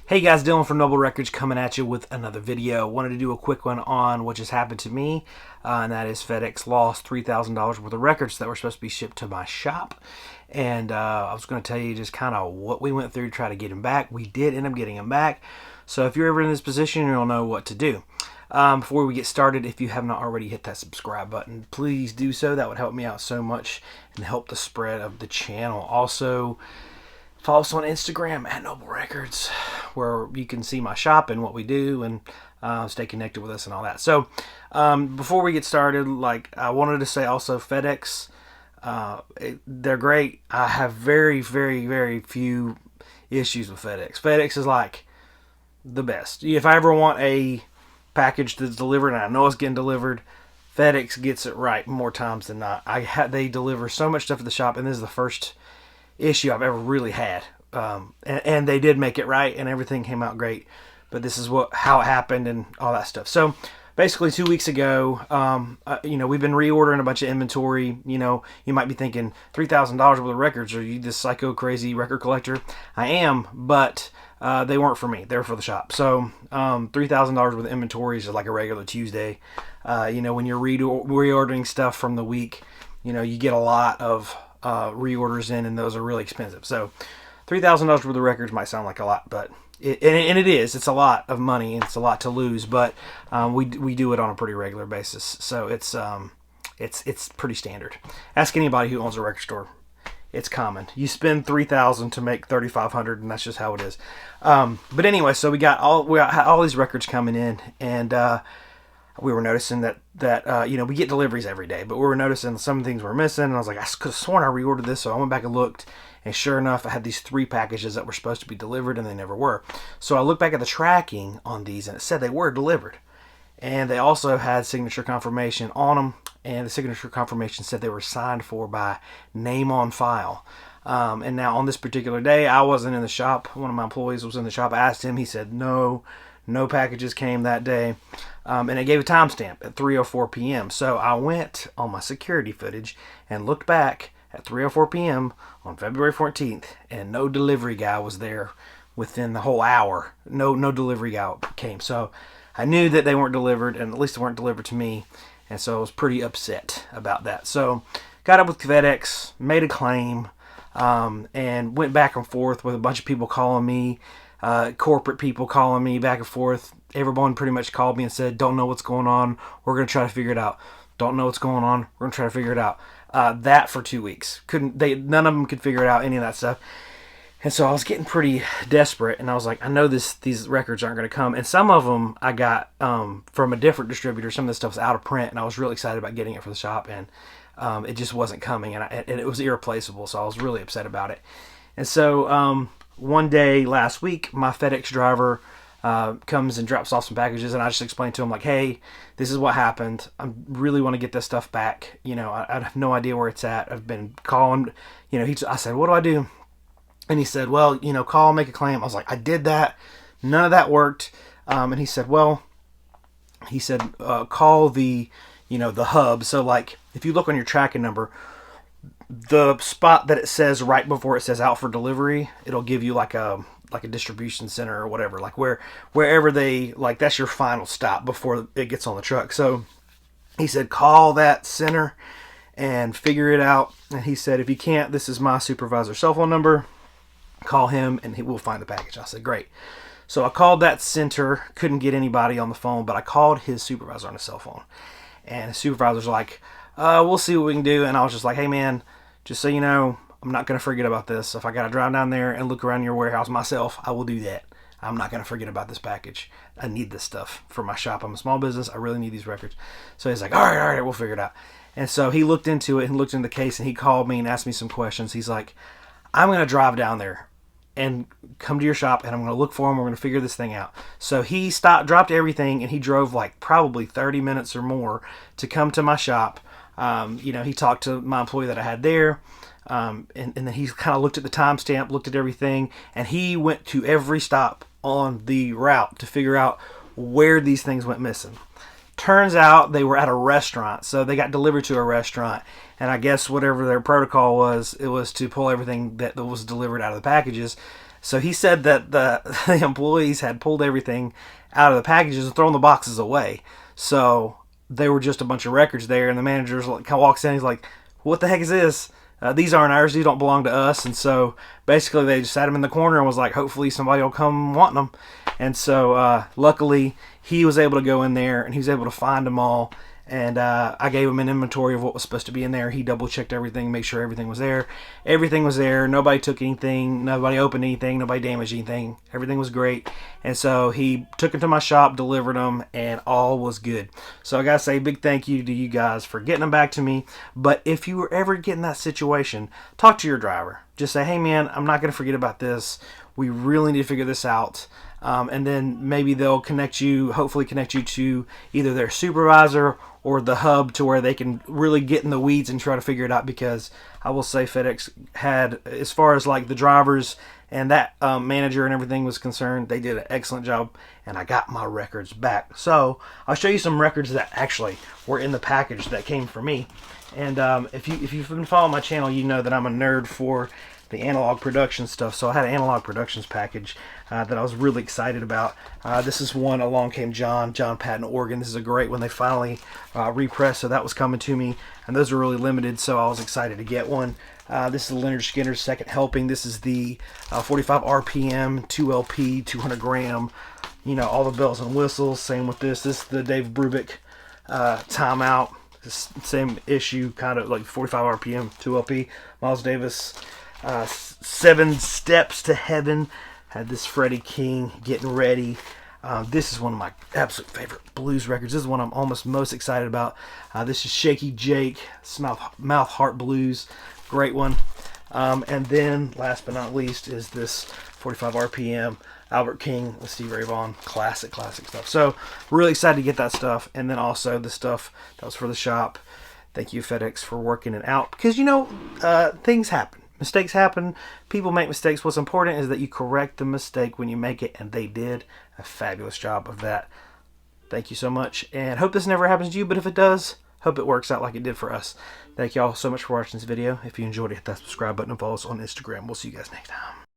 Hey guys, Dylan from Noble Records coming at you with another video. Wanted to do a quick one on what just happened to me, and that is FedEx lost $3,000 worth of records that were supposed to be shipped to my shop. And I was going to tell you just kind of what we went through to try to get them back. We did end up getting them back. So if you're ever in this position, you'll know what to do. Before we get started, if you have not already hit that subscribe button, please do so. That would help me out so much and help the spread of the channel. Also, follow us on Instagram at Noble Records, where you can see my shop and what we do and stay connected with us and all that. So before we get started, I wanted to say also FedEx, they're great. I have very, very, very few issues with FedEx. FedEx is like the best. If I ever want a package that's delivered and I know it's getting delivered, FedEx gets it right more times than not. They deliver so much stuff to the shop, and this is the first issue I've ever really had, and they did make it right and everything came out great, but this is how it happened and all that stuff. So basically 2 weeks ago, we've been reordering a bunch of inventory. You might be thinking $3,000 worth of records, are you this psycho crazy record collector? I am, but they weren't for me, they're for the shop. So $3,000 worth of inventory is just like a regular Tuesday. When you're reordering stuff from the week, you get a lot of reorders in, and those are really expensive. So $3,000 worth of records might sound like a lot, but it is. It's a lot of money and it's a lot to lose, but we do it on a pretty regular basis. So it's pretty standard. Ask anybody who owns a record store. It's common. You spend $3,000 to make $3,500, and that's just how it is. But anyway, so we got all these records coming in, and we were noticing that we get deliveries every day, but we were noticing some things were missing, and I was like, I could have sworn I reordered this, so I went back and looked, and sure enough, I had these 3 packages that were supposed to be delivered, and they never were. So I looked back at the tracking on these, and it said they were delivered, and they also had signature confirmation on them, and the signature confirmation said they were signed for by name on file. And now on this particular day, I wasn't in the shop. One of my employees was in the shop. I asked him. He said no packages came that day, and it gave a timestamp at 3:04 p.m. So I went on my security footage and looked back at 3:04 p.m. on February 14th, and no delivery guy was there within the whole hour. No delivery guy came. So I knew that they weren't delivered, and at least they weren't delivered to me, and so I was pretty upset about that. So got up with FedEx, made a claim, and went back and forth with a bunch of people calling me, corporate people calling me back and forth. Everyone pretty much called me and said, don't know what's going on, we're going to try to figure it out. Don't know what's going on, we're going to try to figure it out. That for 2 weeks. None of them could figure it out, any of that stuff. And so I was getting pretty desperate, and I was like, I know these records aren't going to come. And some of them I got from a different distributor. Some of this stuff's out of print, and I was really excited about getting it for the shop, and it just wasn't coming, and it was irreplaceable, so I was really upset about it. And so one day last week, my FedEx driver comes and drops off some packages, and I just explained to him, like, hey, this is what happened. I really want to get this stuff back. I have no idea where it's at. I've been calling. I said, what do I do? And he said, well, call, make a claim. I was like, I did that. None of that worked. And he said, call the hub. So, like, if you look on your tracking number, the spot that it says right before it says out for delivery, it'll give you like a distribution center or whatever, like wherever that's your final stop before it gets on the truck. So he said, call that center and figure it out. And he said, if you can't, this is my supervisor's cell phone number. Call him and he will find the package. I said, great. So I called that center, couldn't get anybody on the phone, but I called his supervisor on his cell phone. And his supervisor's like, we'll see what we can do. And I was just like, hey man, just so you know, I'm not going to forget about this. If I got to drive down there and look around your warehouse myself, I will do that. I'm not going to forget about this package. I need this stuff for my shop. I'm a small business. I really need these records. So he's like, all right, we'll figure it out. And so he looked into it and looked into the case, and he called me and asked me some questions. He's like, I'm going to drive down there and come to your shop, and I'm going to look for him. We're going to figure this thing out. So he dropped everything, and he drove like probably 30 minutes or more to come to my shop. He talked to my employee that I had there, and then he kind of looked at the timestamp, looked at everything, and he went to every stop on the route to figure out where these things went missing. Turns out they were at a restaurant, so they got delivered to a restaurant, and I guess whatever their protocol was, it was to pull everything that was delivered out of the packages. So he said that the employees had pulled everything out of the packages and thrown the boxes away. So they were just a bunch of records there, and the manager kind of walks in. He's like, "What the heck is this? These aren't ours. These don't belong to us." And so basically they just sat him in the corner and was like, hopefully somebody will come wanting them. And so luckily he was able to go in there and he was able to find them all. And I gave him an inventory of what was supposed to be in there. He double checked everything, make sure everything was there. Everything was there. Nobody took anything. Nobody opened anything. Nobody damaged anything. Everything was great. And so he took them to my shop, delivered them, and all was good. So I got to say a big thank you to you guys for getting them back to me. But if you were ever getting that situation, talk to your driver. Just say, hey man, I'm not going to forget about this. We really need to figure this out. And then maybe they'll hopefully connect you to either their supervisor or the hub to where they can really get in the weeds and try to figure it out, because I will say FedEx had, as far as like the drivers and that manager and everything was concerned, they did an excellent job, and I got my records back. So I'll show you some records that actually were in the package that came from me. And if you've been following my channel, you know that I'm a nerd for the analog production stuff. So I had an analog productions package that I was really excited about. This is one, Along Came John Patton organ. This is a great one. They finally repressed, so that was coming to me, and those are really limited, so I was excited to get one. This is Leonard Skinner's Second Helping. This is the 45 RPM, 2 LP, 200 gram, you know, all the bells and whistles. Same with this. This is the Dave Brubeck Timeout. Same issue, kind of like 45 RPM, 2 LP. Miles Davis, 7 Steps to Heaven. Had this Freddie King, Getting Ready. This is one of my absolute favorite blues records. This is one I'm almost most excited about. This is Shaky Jake, Mouth Heart Blues. Great one. And then, last but not least, is this 45 RPM Albert King with Steve Ray Vaughan. Classic stuff. So, really excited to get that stuff. And then also the stuff that was for the shop. Thank you, FedEx, for working it out. Because, you know, things happen. Mistakes happen. People make mistakes. What's important is that you correct the mistake when you make it, and they did a fabulous job of that. Thank you so much, and hope this never happens to you, but if it does, hope it works out like it did for us. Thank you all so much for watching this video. If you enjoyed it, hit that subscribe button and follow us on Instagram. We'll see you guys next time.